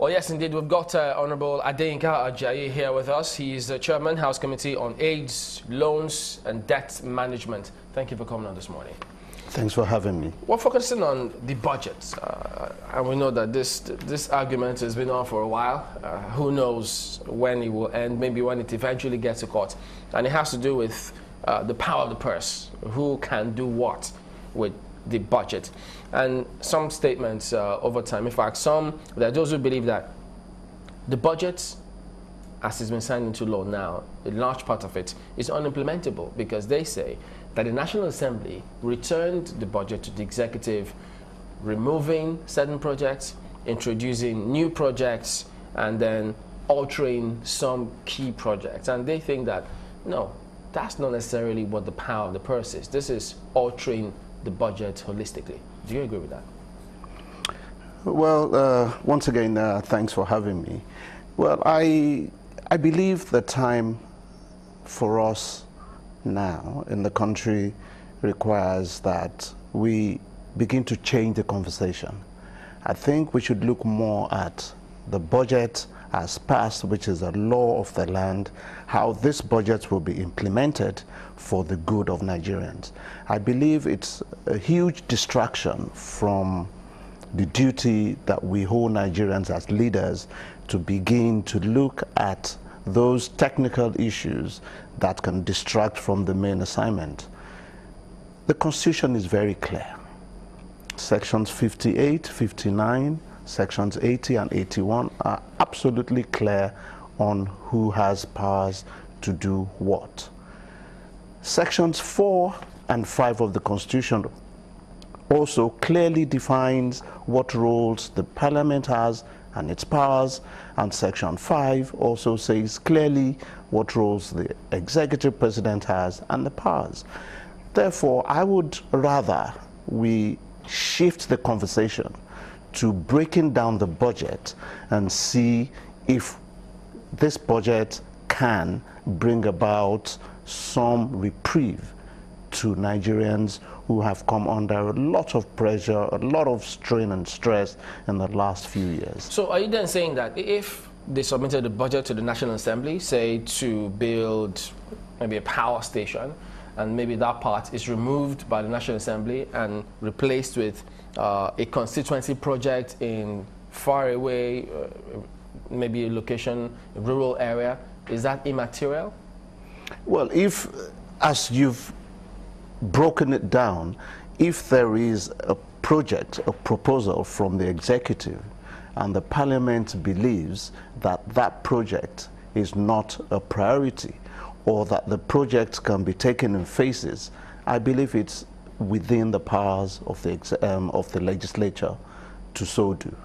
Well, yes, indeed. We've got Honorable Adeyinka Ajayi here with us. He is the Chairman, House Committee on AIDS, Loans and Debt Management. Thank you for coming on this morning. Thanks for having me. We're focusing on the budget. And we know that this argument has been on for a while. Who knows when it will end, maybe when it eventually gets to court. And it has to do with the power of the purse. Who can do what with the budget? And some statements over time, in fact, there are those who believe that the budget, as it's been signed into law now, a large part of it is unimplementable because they say that the National Assembly returned the budget to the executive, removing certain projects, introducing new projects, and then altering some key projects. And they think that, no, that's not necessarily what the power of the purse is. This is altering the budget holistically. Do you agree with that? Well, once again, thanks for having me. Well, I believe the time for us now in the country requires that we begin to change the conversation. I think we should look more at the budget as passed, which is a law of the land, how this budget will be implemented for the good of Nigerians. I believe it's a huge distraction from the duty that we hold Nigerians as leaders to begin to look at those technical issues that can distract from the main assignment. The Constitution is very clear. Sections 58, 59, Sections 80 and 81 are absolutely clear on who has powers to do what. Sections 4 and 5 of the Constitution also clearly defines what roles the Parliament has and its powers, and Section 5 also says clearly what roles the Executive President has and the powers. Therefore, I would rather we shift the conversation to breaking down the budget and see if this budget can bring about some reprieve to Nigerians who have come under a lot of pressure, a lot of strain and stress in the last few years. So are you then saying that if they submitted the budget to the National Assembly, say to build maybe a power station, and maybe that part is removed by the National Assembly and replaced with a constituency project in far away, maybe a location, a rural area, is that immaterial? Well, if, as you've broken it down, if there is a project, a proposal from the executive, and the Parliament believes that that project is not a priority, or that the project can be taken in phases, I believe it's within the powers of the legislature to so do.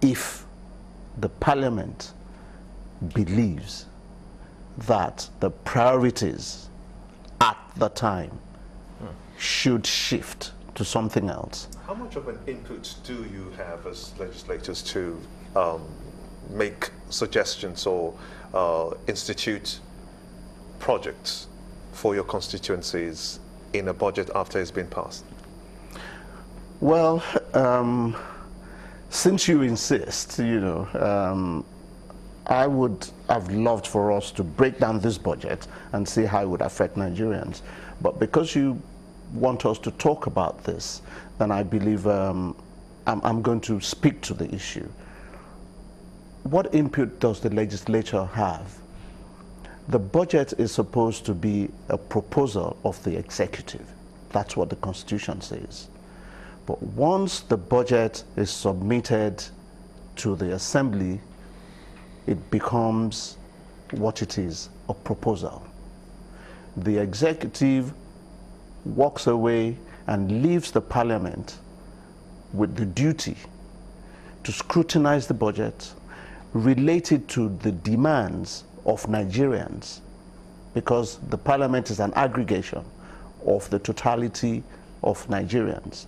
If the Parliament believes that the priorities at the time should shift to something else. How much of an input do you have as legislators to make suggestions or institute projects for your constituencies in a budget after it's been passed? Well, since you insist, you know, I would have loved for us to break down this budget and see how it would affect Nigerians. But because you want us to talk about this, then I believe I'm going to speak to the issue. What input does the legislature have? The budget is supposed to be a proposal of the executive. That's what the Constitution says. But once the budget is submitted to the Assembly, it becomes what it is, a proposal. The executive walks away and leaves the Parliament with the duty to scrutinize the budget, relate it to the demands of Nigerians, because the Parliament is an aggregation of the totality of Nigerians.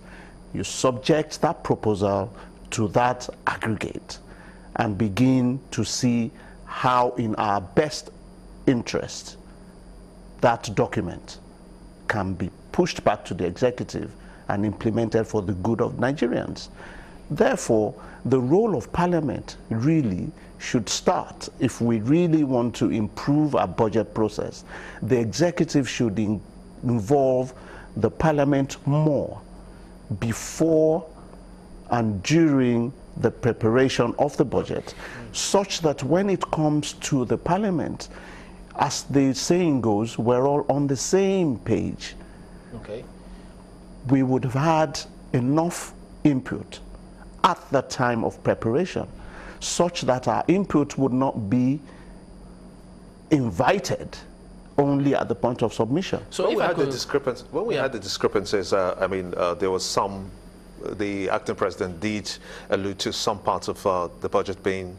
You subject that proposal to that aggregate and begin to see how in our best interest that document can be pushed back to the executive and implemented for the good of Nigerians. Therefore, the role of Parliament really should start. If we really want to improve our budget process, the executive should involve the Parliament more before and during the preparation of the budget, such that when it comes to the Parliament, as the saying goes, we're all on the same page. Okay. We would have had enough input at the time of preparation, such that our input would not be invited only at the point of submission. So when if we I had could, the discrepancies, there was some. The acting president did allude to some parts of the budget being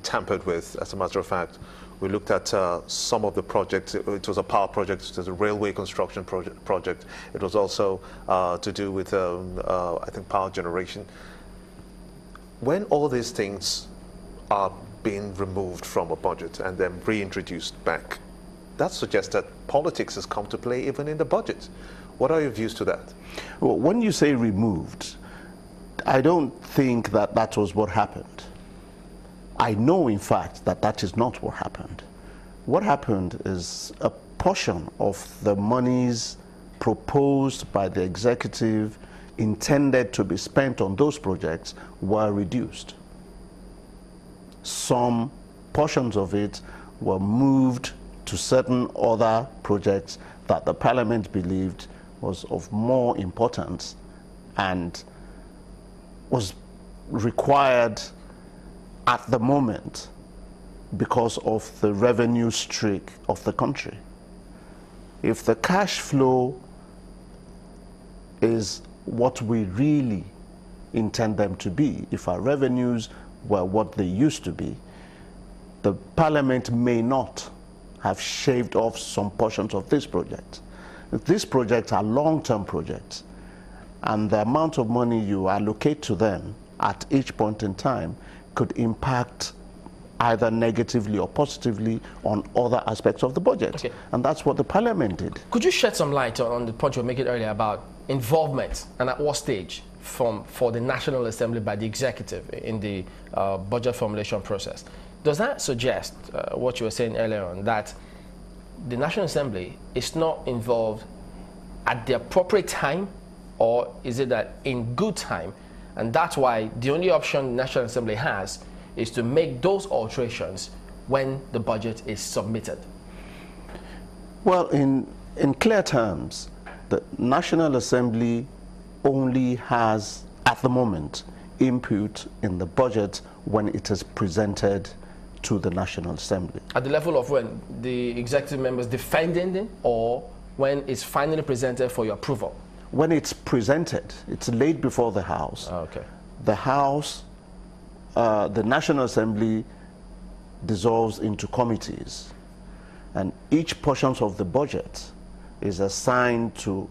tampered with. As a matter of fact, we looked at some of the projects. It was a power project, it was a railway construction project. It was also to do with, I think, power generation. When all these things are being removed from a budget and then reintroduced back, that suggests that politics has come to play even in the budget. What are your views to that? Well, when you say removed, I don't think that that was what happened. I know, in fact, that that is not what happened. What happened is a portion of the monies proposed by the executive intended to be spent on those projects were reduced. Some portions of it were moved to certain other projects that the Parliament believed was of more importance and was required at the moment because of the revenue streak of the country. If the cash flow is what we really intend them to be, if our revenues were what they used to be, the Parliament may not have shaved off some portions of this project. These projects are long-term projects, and the amount of money you allocate to them at each point in time could impact either negatively or positively on other aspects of the budget. Okay. And that's what the Parliament did. could you shed some light on the point you were making earlier about involvement and at what stage for the National Assembly by the executive in the budget formulation process? Does that suggest what you were saying earlier on, that the National Assembly is not involved at the appropriate time, or is it that in good time, and that's why the only option the National Assembly has is to make those alterations when the budget is submitted? Well, in clear terms, the National Assembly only has, at the moment, input in the budget when it is presented to the National Assembly. At the level of when the executive members defending it, or when it's finally presented for your approval? When it's presented, it's laid before the House. Oh, okay. The House, the National Assembly dissolves into committees, and each portion of the budget is assigned to